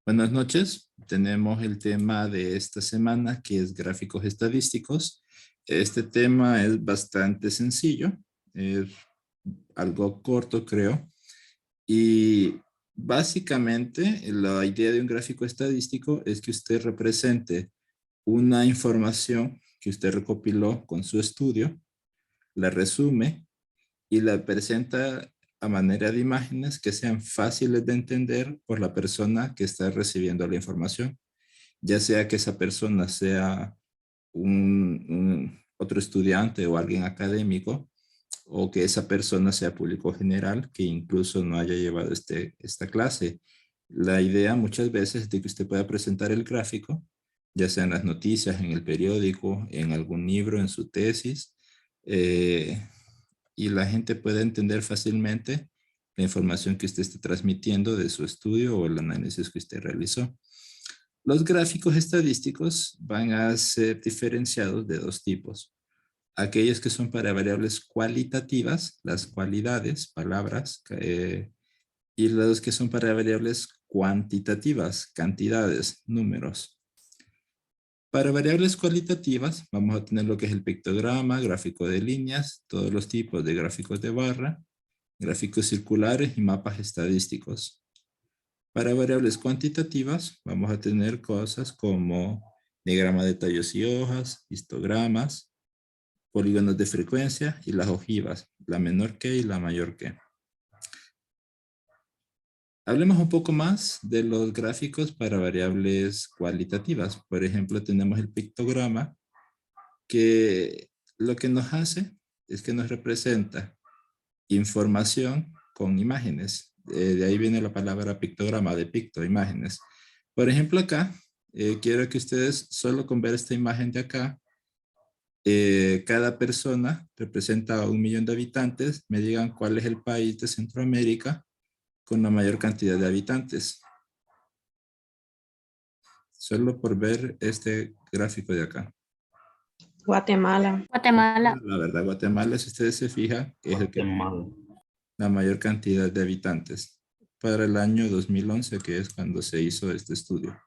Buenas noches. Tenemos el tema de esta semana que es gráficos estadísticos. Este tema es bastante sencillo, es algo corto creo. Y básicamente la idea de un gráfico estadístico es que usted represente una información que usted recopiló con su estudio, la resume y la presenta a manera de imágenes que sean fáciles de entender por la persona que está recibiendo la información, ya sea que esa persona sea otro estudiante o alguien académico, o que esa persona sea público general que incluso no haya llevado esta clase. La idea muchas veces es de que usted pueda presentar el gráfico, ya sea en las noticias, en el periódico, en algún libro, en su tesis, y la gente puede entender fácilmente la información que usted esté transmitiendo de su estudio o el análisis que usted realizó. Los gráficos estadísticos van a ser diferenciados de dos tipos. Aquellos que son para variables cualitativas, las cualidades, palabras, y los que son para variables cuantitativas, cantidades, números. Para variables cualitativas vamos a tener lo que es el pictograma, gráfico de líneas, todos los tipos de gráficos de barra, gráficos circulares y mapas estadísticos. Para variables cuantitativas vamos a tener cosas como diagrama de tallos y hojas, histogramas, polígonos de frecuencia y las ojivas, la menor que y la mayor que. Hablemos un poco más de los gráficos para variables cualitativas. Por ejemplo, tenemos el pictograma, que lo que nos hace es que nos representa información con imágenes. De ahí viene la palabra pictograma, de picto, imágenes. Por ejemplo, acá, quiero que ustedes, solo con ver esta imagen de acá, cada persona representa 1 millón de habitantes, me digan cuál es el país de Centroamérica con la mayor cantidad de habitantes. Solo por ver este gráfico de acá. Guatemala. Guatemala. La verdad, Guatemala, si ustedes se fijan, es el que tiene la mayor cantidad de habitantes para el año 2011, que es cuando se hizo este estudio.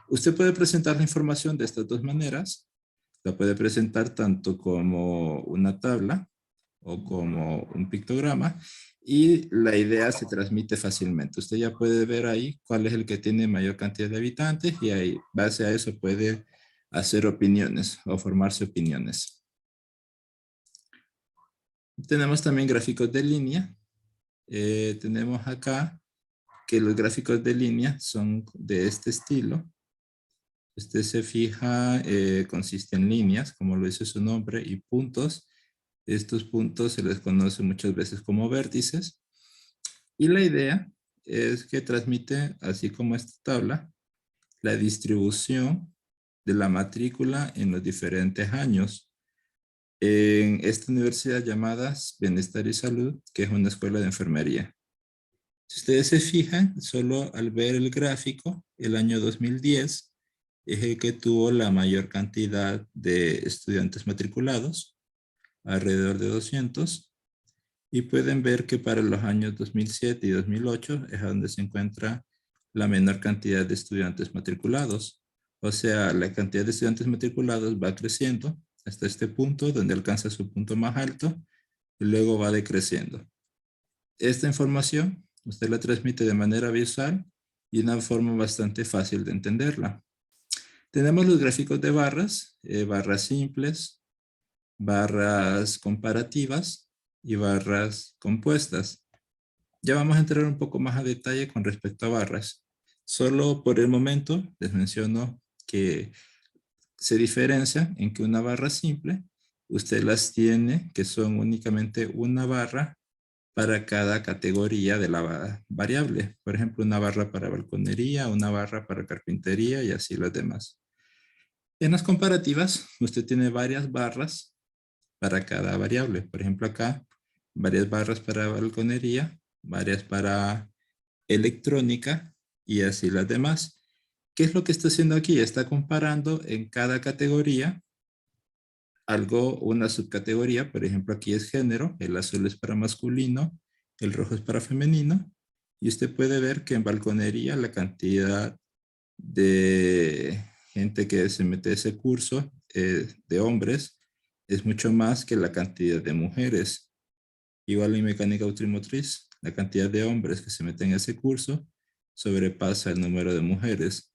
Usted puede presentar la información de estas dos maneras. La puede presentar tanto como una tabla o como un pictograma, y la idea se transmite fácilmente. Usted ya puede ver ahí cuál es el que tiene mayor cantidad de habitantes, y ahí, base a eso, puede hacer opiniones o formarse opiniones. Tenemos también gráficos de línea. Tenemos acá que los gráficos de línea son de este estilo. Usted se fija, consiste en líneas, como lo dice su nombre, y puntos. Estos puntos se les conoce muchas veces como vértices. Y la idea es que transmite, así como esta tabla, la distribución de la matrícula en los diferentes años en esta universidad llamada Bienestar y Salud, que es una escuela de enfermería. Si ustedes se fijan, solo al ver el gráfico, el año 2010 es el que tuvo la mayor cantidad de estudiantes matriculados, alrededor de 200, y pueden ver que para los años 2007 y 2008 es donde se encuentra la menor cantidad de estudiantes matriculados. O sea, la cantidad de estudiantes matriculados va creciendo hasta este punto, donde alcanza su punto más alto, y luego va decreciendo. Esta información usted la transmite de manera visual y de una forma bastante fácil de entenderla. Tenemos los gráficos de barras, barras simples, barras comparativas y barras compuestas. Ya vamos a entrar un poco más a detalle con respecto a barras. Solo por el momento les menciono que se diferencia en que una barra simple, usted las tiene que son únicamente una barra para cada categoría de la variable. Por ejemplo, una barra para balconería, una barra para carpintería y así las demás. En las comparativas, usted tiene varias barras para cada variable. Por ejemplo, acá, varias barras para balconería, varias para electrónica y así las demás. ¿Qué es lo que está haciendo aquí? Está comparando en cada categoría algo, una subcategoría. Por ejemplo, aquí es género, el azul es para masculino, el rojo es para femenino, y usted puede ver que en balconería la cantidad de gente que se mete a ese curso de hombres es mucho más que la cantidad de mujeres. Igual en mecánica automotriz, la cantidad de hombres que se meten a ese curso sobrepasa el número de mujeres.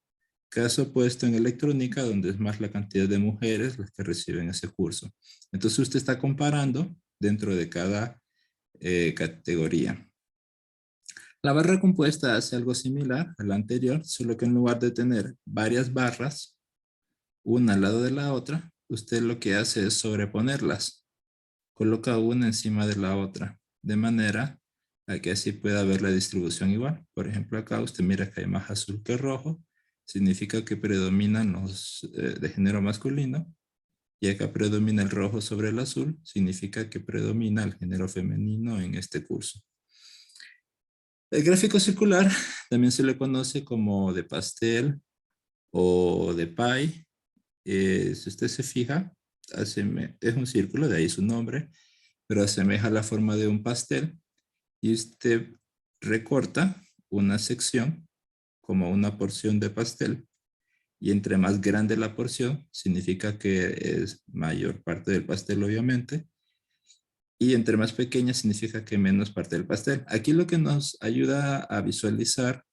Caso opuesto en electrónica, donde es más la cantidad de mujeres las que reciben ese curso. Entonces usted está comparando dentro de cada categoría. La barra compuesta hace algo similar a la anterior, solo que en lugar de tener varias barras, una al lado de la otra, usted lo que hace es sobreponerlas. Coloca una encima de la otra, de manera a que así pueda ver la distribución igual. Por ejemplo, acá usted mira que hay más azul que rojo, significa que predominan los de género masculino, y acá predomina el rojo sobre el azul, significa que predomina el género femenino en este curso. El gráfico circular también se le conoce como de pastel o de pie. Si usted se fija, es un círculo, de ahí su nombre, pero asemeja la forma de un pastel y usted recorta una sección como una porción de pastel y entre más grande la porción significa que es mayor parte del pastel obviamente y entre más pequeña significa que menos parte del pastel. Aquí lo que nos ayuda a visualizar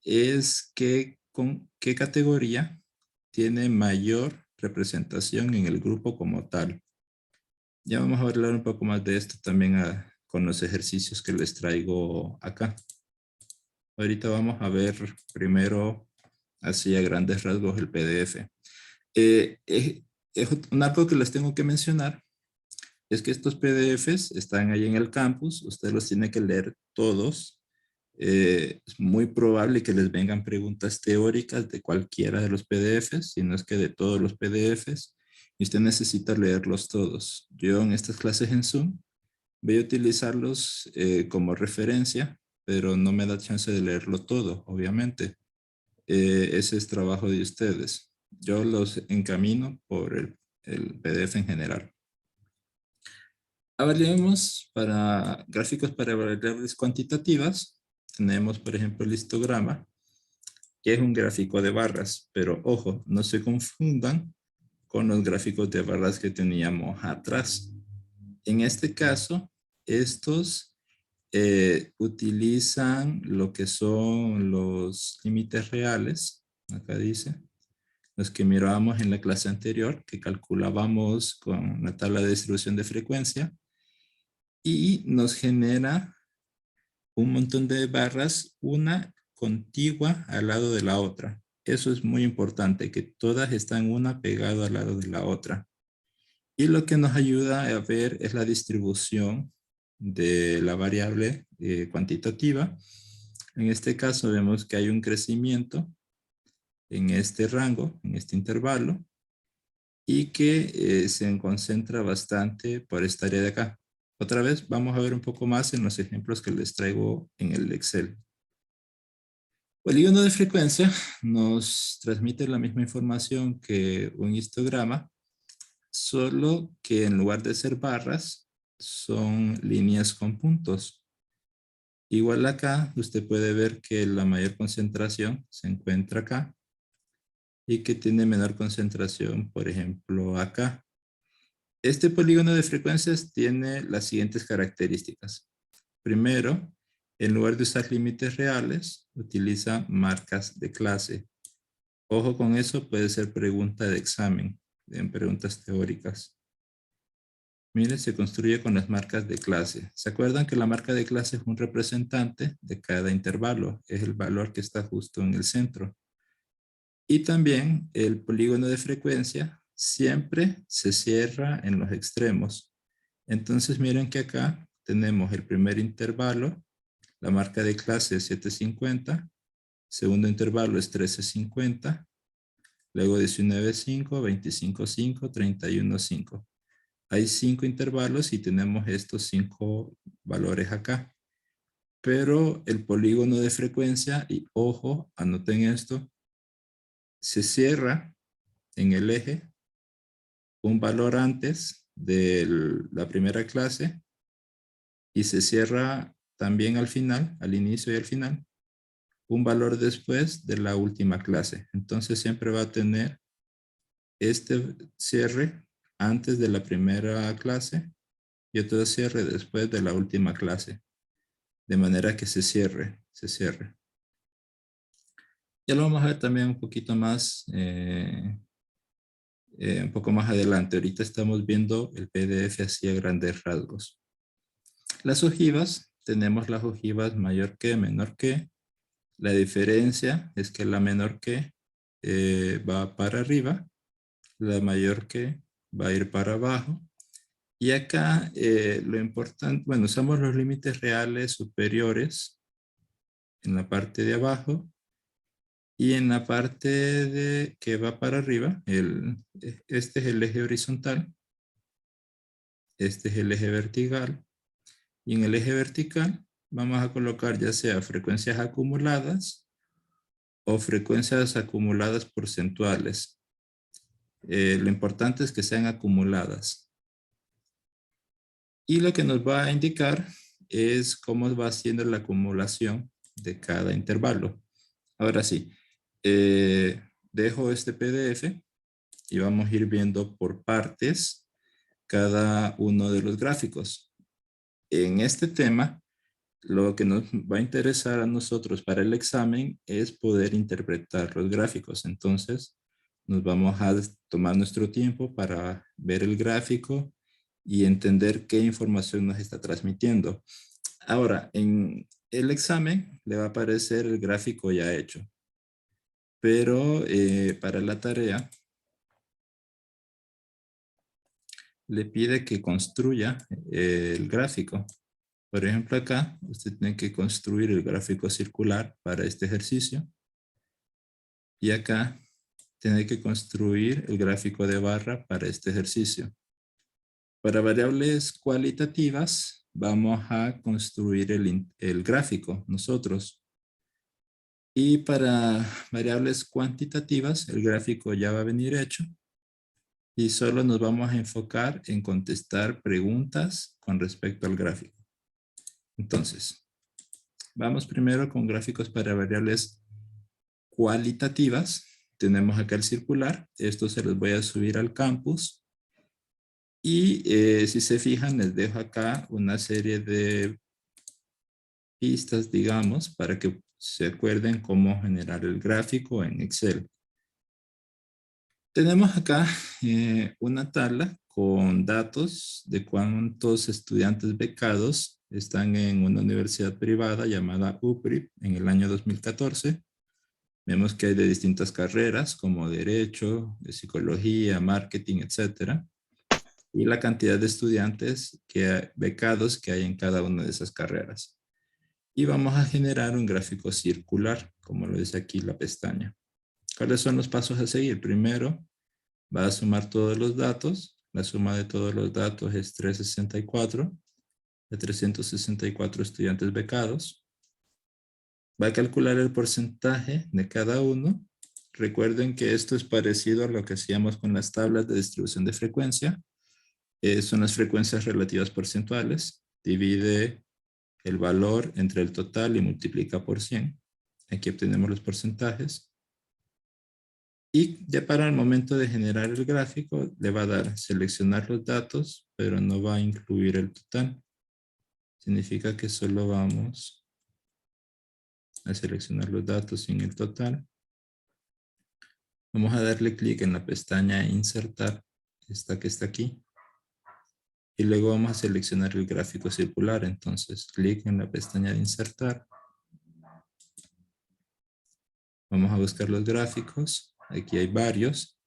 es que con qué categoría tiene mayor representación en el grupo como tal. Ya vamos a hablar un poco más de esto también con los ejercicios que les traigo acá. Ahorita vamos a ver primero, así a grandes rasgos, el PDF. Algo que les tengo que mencionar es que estos PDFs están ahí en el campus. Usted los tiene que leer todos. Es muy probable que les vengan preguntas teóricas de cualquiera de los PDFs, si no es que de todos los PDFs. Y usted necesita leerlos todos. Yo en estas clases en Zoom voy a utilizarlos como referencia, pero no me da chance de leerlo todo, obviamente. Ese es trabajo de ustedes. Yo los encamino por el PDF en general. Hablemos para gráficos para variables cuantitativas. Tenemos, por ejemplo, el histograma, que es un gráfico de barras, pero ojo, no se confundan con los gráficos de barras que teníamos atrás. En este caso, estos utilizan lo que son los límites reales, acá dice, los que mirábamos en la clase anterior, que calculábamos con la tabla de distribución de frecuencia, y nos genera un montón de barras, una contigua al lado de la otra. Eso es muy importante, que todas están una pegada al lado de la otra. Y lo que nos ayuda a ver es la distribución de la variable cuantitativa. En este caso vemos que hay un crecimiento en este rango, en este intervalo, y que se concentra bastante por esta área de acá. Otra vez vamos a ver un poco más en los ejemplos que les traigo en el Excel. Polígono de frecuencia nos transmite la misma información que un histograma, solo que en lugar de ser barras, son líneas con puntos. Igual acá, usted puede ver que la mayor concentración se encuentra acá y que tiene menor concentración, por ejemplo, acá. Este polígono de frecuencias tiene las siguientes características. Primero, en lugar de usar límites reales, utiliza marcas de clase. Ojo con eso, puede ser pregunta de examen, en preguntas teóricas. Mire, se construye con las marcas de clase. ¿Se acuerdan que la marca de clase es un representante de cada intervalo? Es el valor que está justo en el centro. Y también el polígono de frecuencia siempre se cierra en los extremos. Entonces miren que acá tenemos el primer intervalo, la marca de clase es 750, segundo intervalo es 1350, luego 19.5, 25.5, 31.5. Hay 5 intervalos y tenemos estos 5 valores acá. Pero el polígono de frecuencia, y ojo, anoten esto, se cierra en el eje un valor antes de la primera clase y se cierra también al final, al inicio y al final, un valor después de la última clase. Entonces siempre va a tener este cierre antes de la primera clase y otro cierre después de la última clase. De manera que se cierre. Ya lo vamos a ver también un poquito más, un poco más adelante. Ahorita estamos viendo el PDF así a grandes rasgos. Las ojivas, tenemos las ojivas mayor que, menor que. La diferencia es que la menor que va para arriba, la mayor que va a ir para abajo. Y acá lo importante, bueno, usamos los límites reales superiores en la parte de abajo y en la parte de que va para arriba, este es el eje horizontal, este es el eje vertical y en el eje vertical vamos a colocar ya sea frecuencias acumuladas o frecuencias acumuladas porcentuales. Lo importante es que sean acumuladas. Y lo que nos va a indicar es cómo va haciendo la acumulación de cada intervalo. Ahora sí, dejo este PDF y vamos a ir viendo por partes cada uno de los gráficos. En este tema, lo que nos va a interesar a nosotros para el examen es poder interpretar los gráficos. Entonces, nos vamos a tomar nuestro tiempo para ver el gráfico y entender qué información nos está transmitiendo. Ahora, en el examen le va a aparecer el gráfico ya hecho. Pero para la tarea le pide que construya el gráfico. Por ejemplo, acá usted tiene que construir el gráfico circular para este ejercicio. Y acá tiene que construir el gráfico de barra para este ejercicio. Para variables cualitativas, vamos a construir el gráfico nosotros. Y para variables cuantitativas, el gráfico ya va a venir hecho. Y solo nos vamos a enfocar en contestar preguntas con respecto al gráfico. Entonces, vamos primero con gráficos para variables cualitativas. Tenemos acá el circular. Esto se los voy a subir al campus. Y si se fijan, les dejo acá una serie de pistas, digamos, para que se acuerden cómo generar el gráfico en Excel. Tenemos acá una tabla con datos de cuántos estudiantes becados están en una universidad privada llamada UPRI en el año 2014. Vemos que hay de distintas carreras como Derecho, de Psicología, Marketing, etc. Y la cantidad de estudiantes becados que hay en cada una de esas carreras. Y vamos a generar un gráfico circular, como lo dice aquí la pestaña. ¿Cuáles son los pasos a seguir? Primero, va a sumar todos los datos. La suma de todos los datos es 364, de 364 estudiantes becados. Va a calcular el porcentaje de cada uno. Recuerden que esto es parecido a lo que hacíamos con las tablas de distribución de frecuencia. Son las frecuencias relativas porcentuales. Divide el valor entre el total y multiplica por 100. Aquí obtenemos los porcentajes. Y ya para el momento de generar el gráfico, le va a dar seleccionar los datos, pero no va a incluir el total. Significa que solo vamos a seleccionar los datos sin el total. Vamos a darle clic en la pestaña Insertar, esta que está aquí. Y luego vamos a seleccionar el gráfico circular. Entonces, clic en la pestaña de Insertar. Vamos a buscar los gráficos. Aquí hay varios.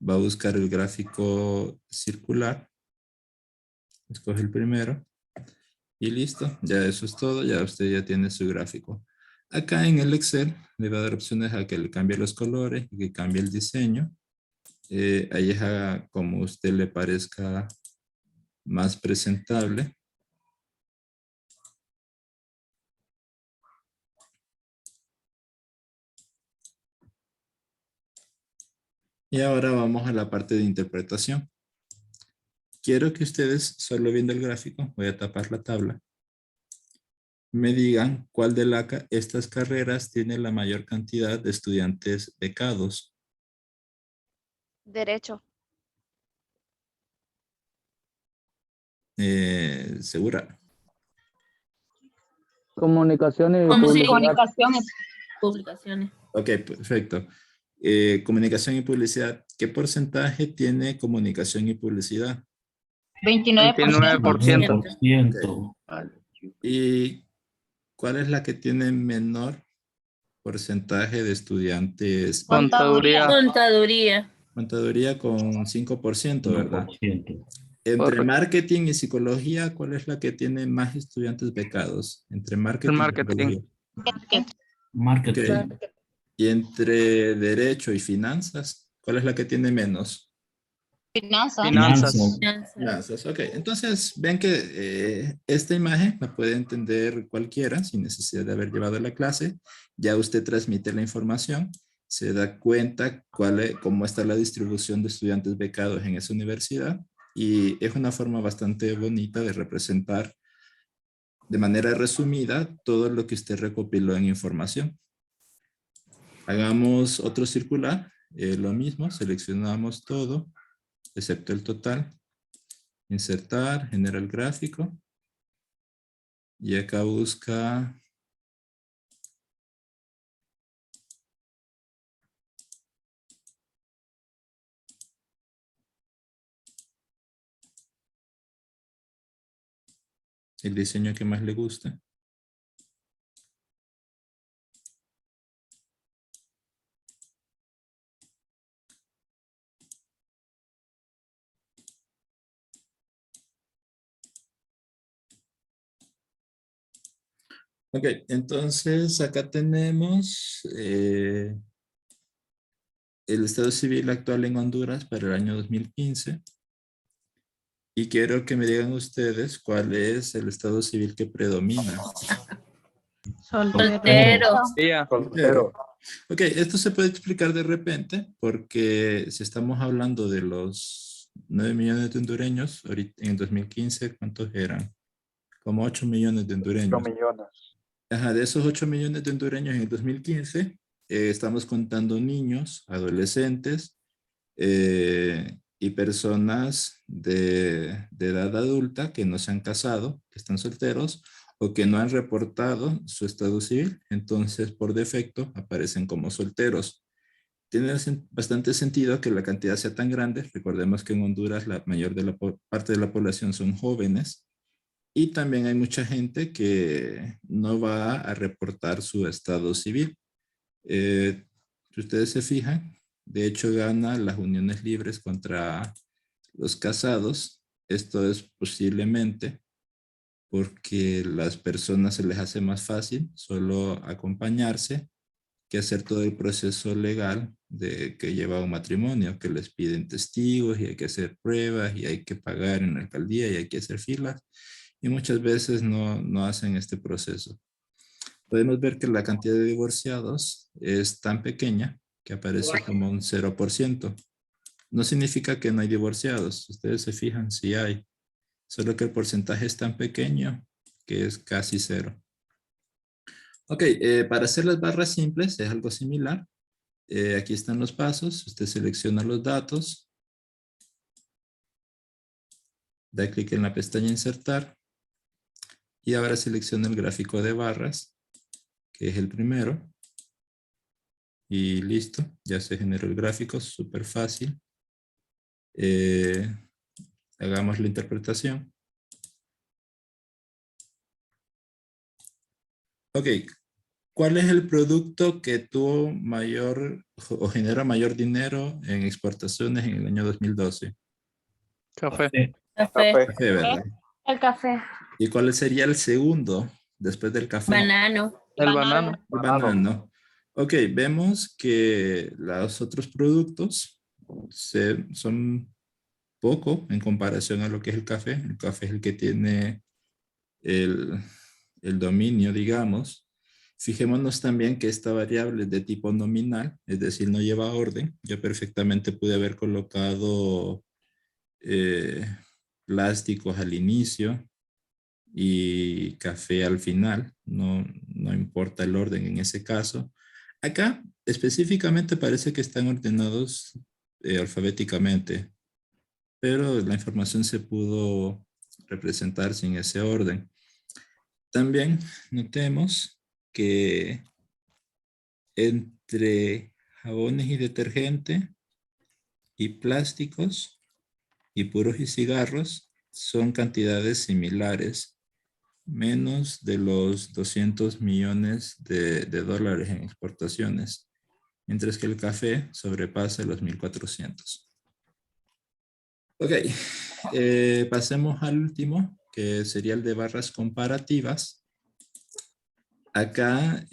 Va a buscar el gráfico circular. Escoge el primero. Y listo. Ya eso es todo. Ya usted ya tiene su gráfico. Acá en el Excel le va a dar opciones a que le cambie los colores y que cambie el diseño. Ahí es como a usted le parezca más presentable. Y ahora vamos a la parte de interpretación. Quiero que ustedes, solo viendo el gráfico, voy a tapar la tabla, me digan cuál de estas carreras tiene la mayor cantidad de estudiantes becados. Derecho. ¿Segura? Comunicaciones y Como publicidad. comunicaciones. Publicaciones. Ok, perfecto. Comunicación y publicidad. ¿Qué porcentaje tiene comunicación y publicidad? 29%. 29%. ¿Y cuál es la que tiene menor porcentaje de estudiantes? Contaduría. Contaduría. Contaduría con 5%, ¿verdad? 5%. Entre Correcto. marketing y psicología, ¿cuál es la que tiene más estudiantes becados? Entre marketing y marketing. psicología. Marketing. Ok. Y entre derecho y finanzas, ¿cuál es la que tiene menos? Finanzas. Finanzas. Finanzas, ok. Entonces, ven que esta imagen la puede entender cualquiera sin necesidad de haber llevado la clase. Ya usted transmite la información, se da cuenta cómo está la distribución de estudiantes becados en esa universidad y es una forma bastante bonita de representar de manera resumida todo lo que usted recopiló en información. Hagamos otro circular, lo mismo, seleccionamos todo, excepto el total. Insertar, genera el gráfico. Y acá busca el diseño que más le guste. Ok, entonces acá tenemos el estado civil actual en Honduras para el año 2015. Y quiero que me digan ustedes cuál es el estado civil que predomina. Soltero. Soltero. Ok, esto se puede explicar de repente porque si estamos hablando de los 9 millones de hondureños, ahorita en 2015, ¿cuántos eran? Como 8 millones de hondureños. 8 millones. Ajá, de esos 8 millones de hondureños en el 2015, estamos contando niños, adolescentes y personas de edad adulta que no se han casado, que están solteros o que no han reportado su estado civil. Entonces, por defecto, aparecen como solteros. Tiene bastante sentido que la cantidad sea tan grande. Recordemos que en Honduras la mayor parte de la población son jóvenes. Y también hay mucha gente que no va a reportar su estado civil. Si ustedes se fijan, de hecho gana las uniones libres contra los casados. Esto es posiblemente porque las personas se les hace más fácil solo acompañarse que hacer todo el proceso legal que lleva un matrimonio, que les piden testigos y hay que hacer pruebas y hay que pagar en la alcaldía y hay que hacer filas. Y muchas veces no hacen este proceso. Podemos ver que la cantidad de divorciados es tan pequeña que aparece como un 0%. No significa que no hay divorciados. Ustedes se fijan, sí hay. Solo que el porcentaje es tan pequeño que es casi cero. Ok, para hacer las barras simples es algo similar. Aquí están los pasos. Usted selecciona los datos. Da clic en la pestaña Insertar. Y ahora selecciona el gráfico de barras, que es el primero. Y listo, ya se generó el gráfico, súper fácil. Hagamos la interpretación. Ok, ¿cuál es el producto que tuvo mayor o genera mayor dinero en exportaciones en el año 2012? Café. Café. Café, ¿verdad? El café. ¿Y cuál sería el segundo después del café? Banano. El banano. El banano. Ok, vemos que los otros productos son poco en comparación a lo que es el café. El café es el que tiene el dominio, digamos. Fijémonos también que esta variable es de tipo nominal, es decir, no lleva orden. Yo perfectamente pude haber colocado plásticos al inicio y café al final. No importa el orden en ese caso. Acá específicamente parece que están ordenados alfabéticamente, pero la información se pudo representar sin ese orden. También notemos que entre jabones y detergente y plásticos y puros y cigarros son cantidades similares, menos de los 200 millones de dólares en exportaciones, mientras que el café sobrepasa los 1.400. Ok, pasemos al último, que sería el de barras comparativas. Acá,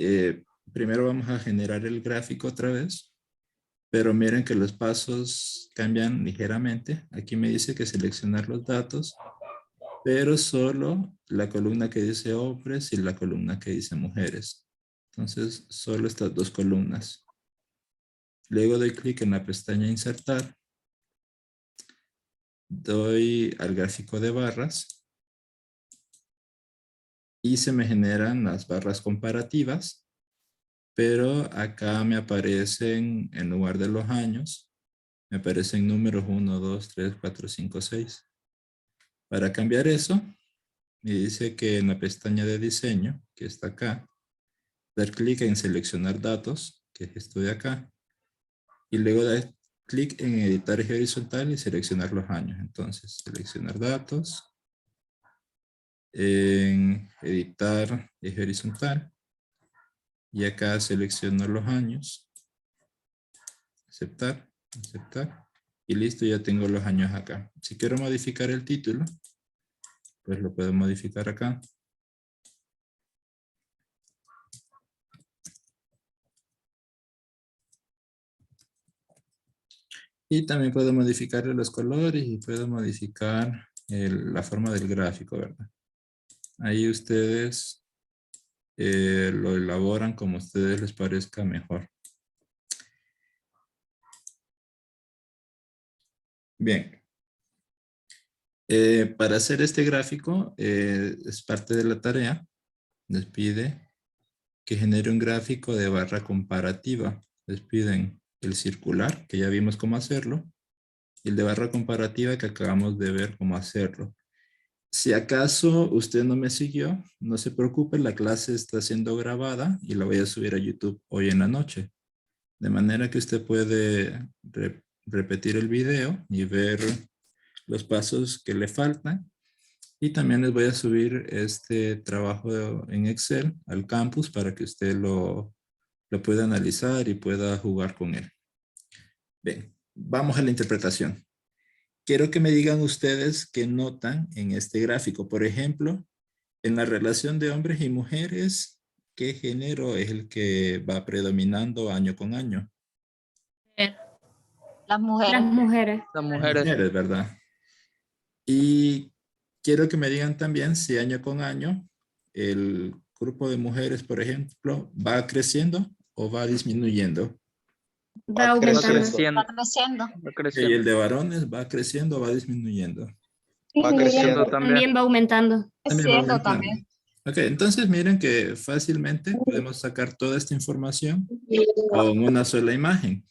primero vamos a generar el gráfico otra vez, pero miren que los pasos cambian ligeramente. Aquí me dice que seleccionar los datos, pero solo la columna que dice hombres y la columna que dice mujeres. Entonces, solo estas dos columnas. Luego doy clic en la pestaña Insertar. Doy al gráfico de barras. Y se me generan las barras comparativas. Pero acá me aparecen, en lugar de los años, me aparecen números 1, 2, 3, 4, 5, 6. Para cambiar eso, me dice que en la pestaña de diseño, que está acá, dar clic en seleccionar datos, que es esto de acá, y luego dar clic en editar eje horizontal y seleccionar los años. Entonces, seleccionar datos, en editar eje horizontal, y acá selecciono los años, aceptar, aceptar, y listo, ya tengo los años acá. Si quiero modificar el título, pues lo puedo modificar acá. Y también puedo modificarle los colores y puedo modificar la forma del gráfico, ¿verdad? Ahí ustedes lo elaboran como a ustedes les parezca mejor. Bien. Para hacer este gráfico, es parte de la tarea. Les pide que genere un gráfico de barra comparativa. Les piden el circular, que ya vimos cómo hacerlo, y el de barra comparativa, que acabamos de ver cómo hacerlo. Si acaso usted no me siguió, no se preocupe, la clase está siendo grabada y la voy a subir a YouTube hoy en la noche. De manera que usted puede repetir el video y ver los pasos que le faltan. Y también les voy a subir este trabajo en Excel al campus para que usted lo pueda analizar y pueda jugar con él. Bien, vamos a la interpretación. Quiero que me digan ustedes qué notan en este gráfico. Por ejemplo, en la relación de hombres y mujeres, ¿qué género es el que va predominando año con año? Mujer. Las mujeres. Las mujeres. Las mujeres. Mujeres, ¿verdad? Y quiero que me digan también si año con año el grupo de mujeres, por ejemplo, va creciendo o va disminuyendo. Va aumentando. Va creciendo. Va Y creciendo. el de varones va creciendo o va disminuyendo. Va creciendo también. También va aumentando. También va aumentando. Ok, entonces miren que fácilmente podemos sacar toda esta información con una sola imagen.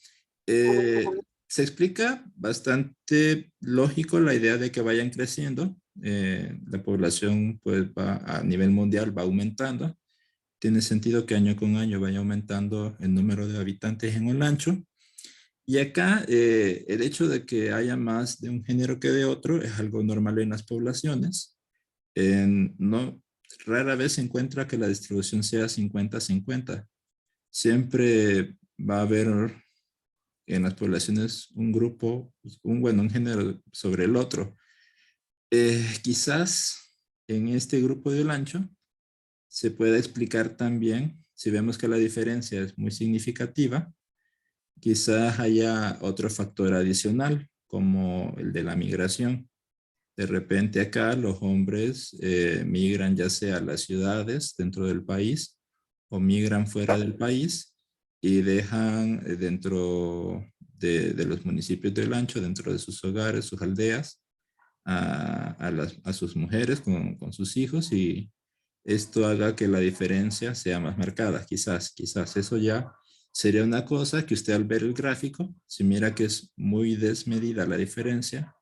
Se explica bastante lógico la idea de que vayan creciendo. La población pues va a nivel mundial va aumentando. Tiene sentido que año con año vaya aumentando el número de habitantes en Olancho. Y acá el hecho de que haya más de un género que de otro es algo normal en las poblaciones. Rara vez se encuentra que la distribución sea 50-50. Siempre va a haber en las poblaciones un grupo, un género sobre el otro. Quizás en este grupo de Olancho se pueda explicar también, si vemos que la diferencia es muy significativa, quizás haya otro factor adicional, como el de la migración. De repente acá los hombres migran ya sea a las ciudades dentro del país o migran fuera del país y dejan dentro de los municipios de Olancho, dentro de sus hogares, sus aldeas, a sus mujeres con sus hijos y esto haga que la diferencia sea más marcada. Quizás eso ya sería una cosa que usted al ver el gráfico, si mira que es muy desmedida la diferencia,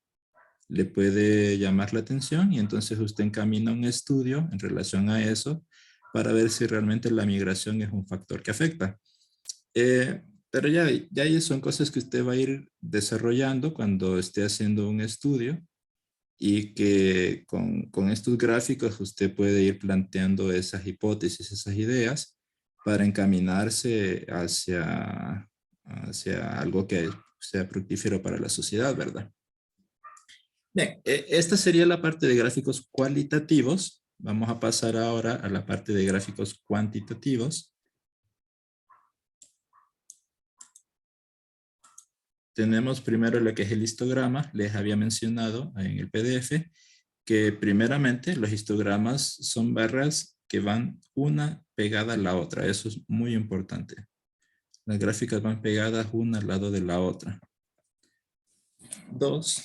le puede llamar la atención y entonces usted encamina un estudio en relación a eso para ver si realmente la migración es un factor que afecta. Pero ya son cosas que usted va a ir desarrollando cuando esté haciendo un estudio y que con estos gráficos usted puede ir planteando esas hipótesis, esas ideas para encaminarse hacia algo que sea fructífero para la sociedad, ¿verdad? Bien, esta sería la parte de gráficos cualitativos. Vamos a pasar ahora a la parte de gráficos cuantitativos. Tenemos primero lo que es el histograma. Les había mencionado en el PDF que primeramente los histogramas son barras que van una pegada a la otra. Eso es muy importante. Las gráficas van pegadas una al lado de la otra. 2,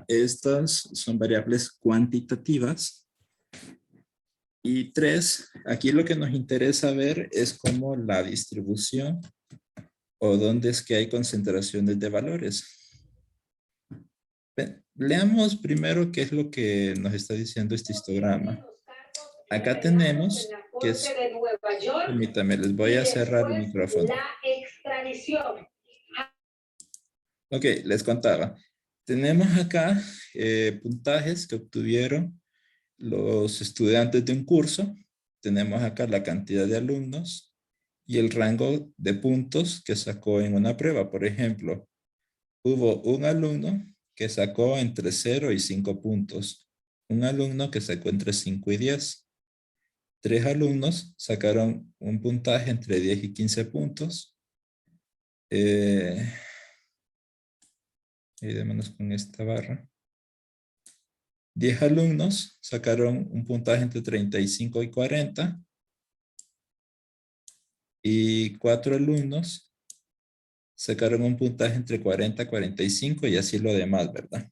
estas son variables cuantitativas. Y 3, aquí lo que nos interesa ver es cómo la distribución o dónde es que hay concentraciones de valores. Leamos primero qué es lo que nos está diciendo este histograma. Acá tenemos que es... Permítame, les voy a cerrar el micrófono. Ok, les contaba. Tenemos acá puntajes que obtuvieron los estudiantes de un curso. Tenemos acá la cantidad de alumnos y el rango de puntos que sacó en una prueba. Por ejemplo, hubo un alumno que sacó entre 0 y 5 puntos. Un alumno que sacó entre 5 y 10. 3 alumnos sacaron un puntaje entre 10 y 15 puntos. Ayudémonos con esta barra. 10 alumnos sacaron un puntaje entre 35 y 40. Y 4 alumnos sacaron un puntaje entre 40 y 45 y así lo demás, ¿verdad?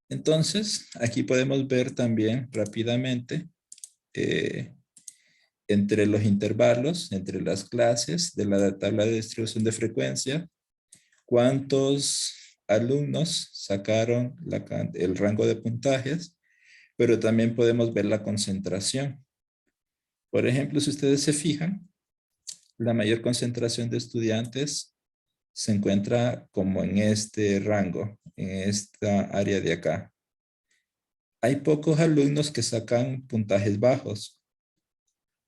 Entonces, aquí podemos ver también rápidamente entre los intervalos, entre las clases de la tabla de distribución de frecuencia, cuántos alumnos sacaron el rango de puntajes, pero también podemos ver la concentración. Por ejemplo, si ustedes se fijan, la mayor concentración de estudiantes se encuentra como en este rango, en esta área de acá. Hay pocos alumnos que sacan puntajes bajos.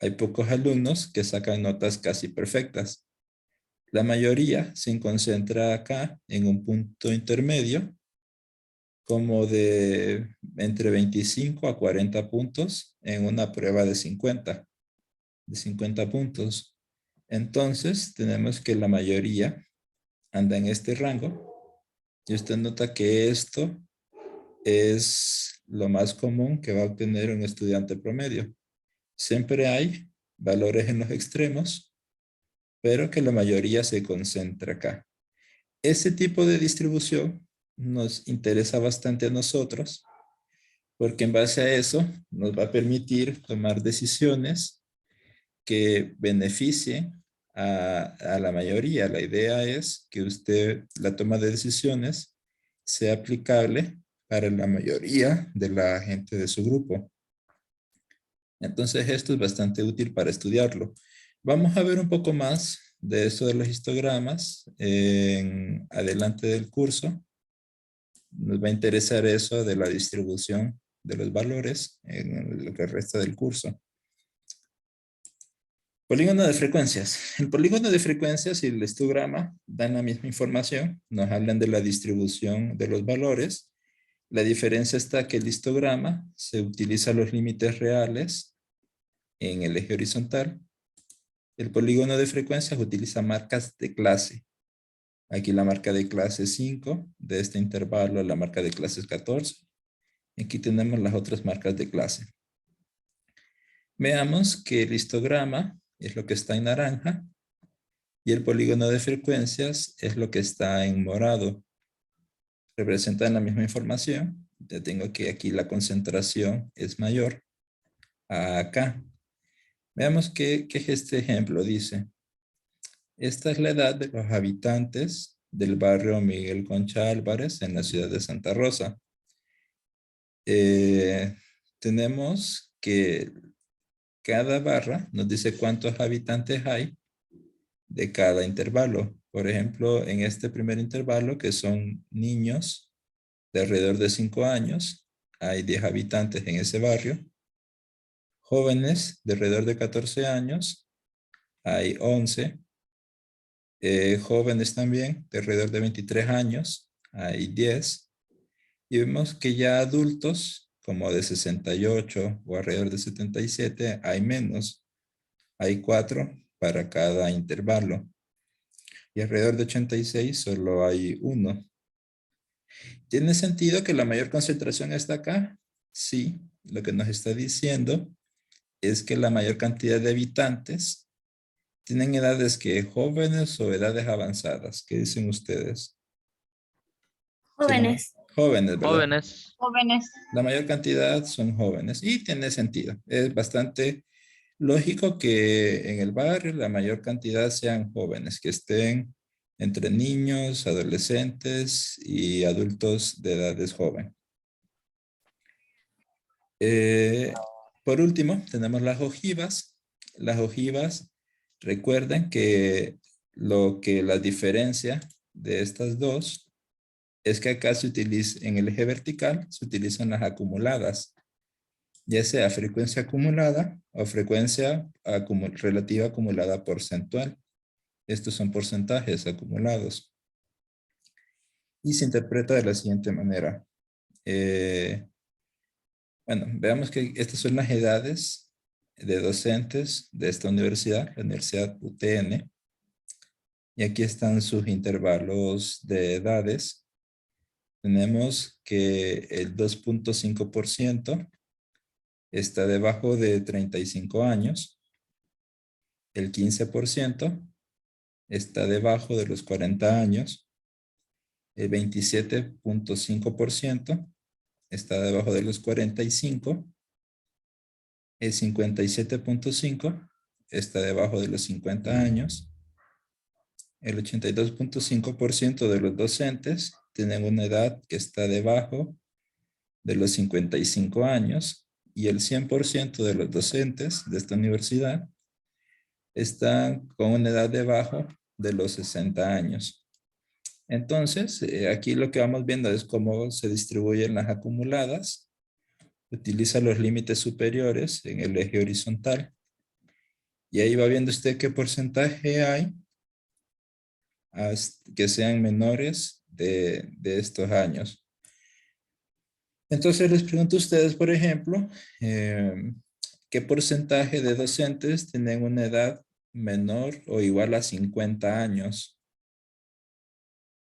Hay pocos alumnos que sacan notas casi perfectas. La mayoría se concentra acá en un punto intermedio, como de entre 25 a 40 puntos en una prueba de 50 puntos. Entonces, tenemos que la mayoría anda en este rango. Y usted nota que esto es lo más común que va a obtener un estudiante promedio. Siempre hay valores en los extremos, pero que la mayoría se concentra acá. Ese tipo de distribución nos interesa bastante a nosotros, porque en base a eso nos va a permitir tomar decisiones que beneficien a la mayoría. La idea es que la toma de decisiones sea aplicable para la mayoría de la gente de su grupo. Entonces esto es bastante útil para estudiarlo. Vamos a ver un poco más de eso de los histogramas en adelante del curso. Nos va a interesar eso de la distribución de los valores en lo que resta del curso. Polígono de frecuencias. El polígono de frecuencias y el histograma dan la misma información. Nos hablan de la distribución de los valores. La diferencia está que el histograma se utiliza los límites reales en el eje horizontal. El polígono de frecuencias utiliza marcas de clase. Aquí la marca de clase 5, de este intervalo la marca de clase es 14. Aquí tenemos las otras marcas de clase. Veamos que el histograma es lo que está en naranja y el polígono de frecuencias es lo que está en morado. Representan la misma información Ya tengo que aquí la concentración es mayor a acá. Veamos qué es este ejemplo. Dice, esta es la edad de los habitantes del barrio Miguel Concha Álvarez en la ciudad de Santa Rosa. Tenemos que cada barra nos dice cuántos habitantes hay de cada intervalo. Por ejemplo, en este primer intervalo, que son niños de alrededor de 5 años, hay 10 habitantes en ese barrio. Jóvenes de alrededor de 14 años, hay 11. Jóvenes también de alrededor de 23 años, hay 10. Y vemos que ya adultos, como de 68 o alrededor de 77, hay menos. Hay 4 para cada intervalo. Y alrededor de 86 solo hay 1. ¿Tiene sentido que la mayor concentración está acá? Sí, lo que nos está diciendo es que la mayor cantidad de habitantes tienen edades que jóvenes o edades avanzadas. ¿Qué dicen ustedes? Jóvenes. Jóvenes, ¿verdad? Jóvenes. Jóvenes. La mayor cantidad son jóvenes y tiene sentido. Es bastante lógico que en el barrio la mayor cantidad sean jóvenes, que estén entre niños, adolescentes y adultos de edades jóvenes. Por último, tenemos las ojivas. Las ojivas, recuerden que lo que la diferencia de estas dos es que acá se utiliza, en el eje vertical, se utilizan las acumuladas, ya sea frecuencia acumulada o frecuencia relativa acumulada porcentual. Estos son porcentajes acumulados. Y se interpreta de la siguiente manera. Bueno, veamos que estas son las edades de docentes de esta universidad, la Universidad UTN. Y aquí están sus intervalos de edades. Tenemos que el 2.5% está debajo de 35 años. El 15% está debajo de los 40 años. El 27.5% está debajo de los 45. El 57.5% está debajo de los 50 años. El 82.5% de los docentes tienen una edad que está debajo de los 55 años y el 100% de los docentes de esta universidad están con una edad debajo de los 60 años. Entonces, aquí lo que vamos viendo es cómo se distribuyen las acumuladas. Utiliza los límites superiores en el eje horizontal. Y ahí va viendo usted qué porcentaje hay que sean menores de estos años. Entonces les pregunto a ustedes, por ejemplo, ¿qué porcentaje de docentes tienen una edad menor o igual a 50 años?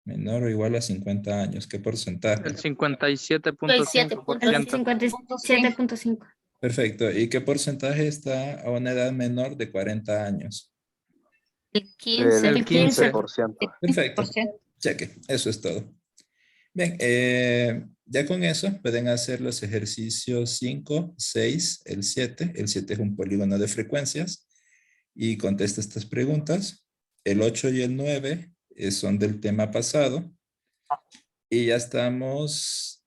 Menor o igual a 50 años, ¿qué porcentaje? El 57.5%. El 57.5. Perfecto. ¿Y qué porcentaje está a una edad menor de 40 años? El 15. El 15%. Perfecto. Cheque, eso es todo. Bien, ya con eso pueden hacer los ejercicios 5, 6, el 7. El 7 es un polígono de frecuencias y contesta estas preguntas. El 8 y el 9 son del tema pasado. Y ya estamos,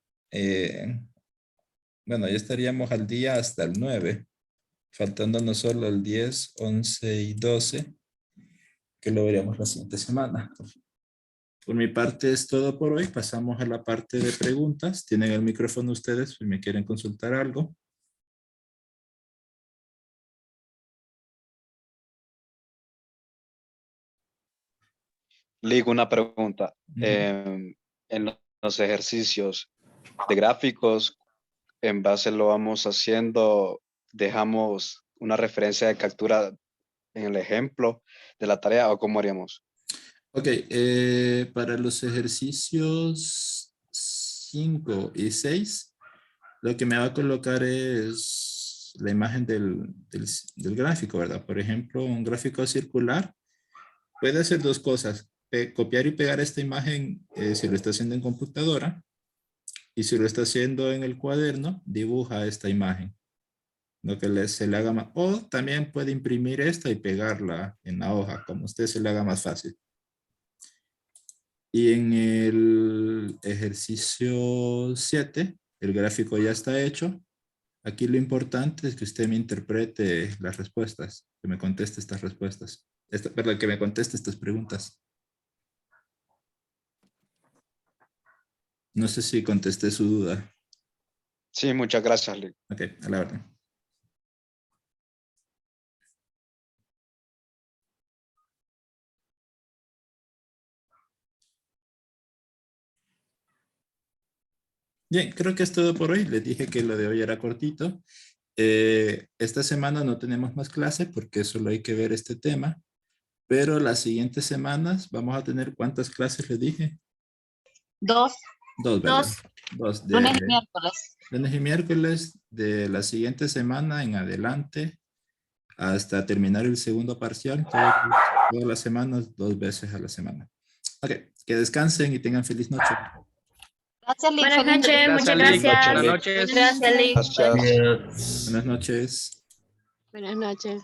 bueno, ya estaríamos al día hasta el 9, faltándonos solo el 10, 11 y 12, que lo veremos la siguiente semana. Por mi parte es todo por hoy. Pasamos a la parte de preguntas. Tienen el micrófono ustedes si me quieren consultar algo. Ligo, una pregunta. En los ejercicios de gráficos, en base lo vamos haciendo, dejamos una referencia de captura en el ejemplo de la tarea, ¿o cómo haríamos? Ok, para los ejercicios 5 y 6, lo que me va a colocar es la imagen del gráfico, ¿verdad? Por ejemplo, un gráfico circular puede hacer dos cosas. Copiar y pegar esta imagen si lo está haciendo en computadora, Y si lo está haciendo en el cuaderno, dibuja esta imagen. Lo que se le haga más. O también puede imprimir esta y pegarla en la hoja, como a usted se le haga más fácil. Y en el ejercicio 7, el gráfico ya está hecho. Aquí lo importante es que usted me interprete las respuestas, que me conteste estas respuestas. Perdón, que me conteste estas preguntas. No sé si contesté su duda. Sí, muchas gracias, Lick. Ok, a la orden. Bien, creo que es todo por hoy. Les dije que lo de hoy era cortito. Esta semana no tenemos más clase porque solo hay que ver este tema. Pero las siguientes semanas vamos a tener, ¿cuántas clases les dije? 2, Dos, ¿verdad? Dos. Dos. lunes y miércoles. Lunes y miércoles de la siguiente semana en adelante hasta terminar el segundo parcial. Todas las semanas, 2 veces a la semana. Ok, que descansen y tengan feliz noche. Gracias, Lick. Buenas Feliz noches, muchas Lick. gracias. Buenas noches. Gracias, Lick. Gracias. Buenas noches. Buenas noches.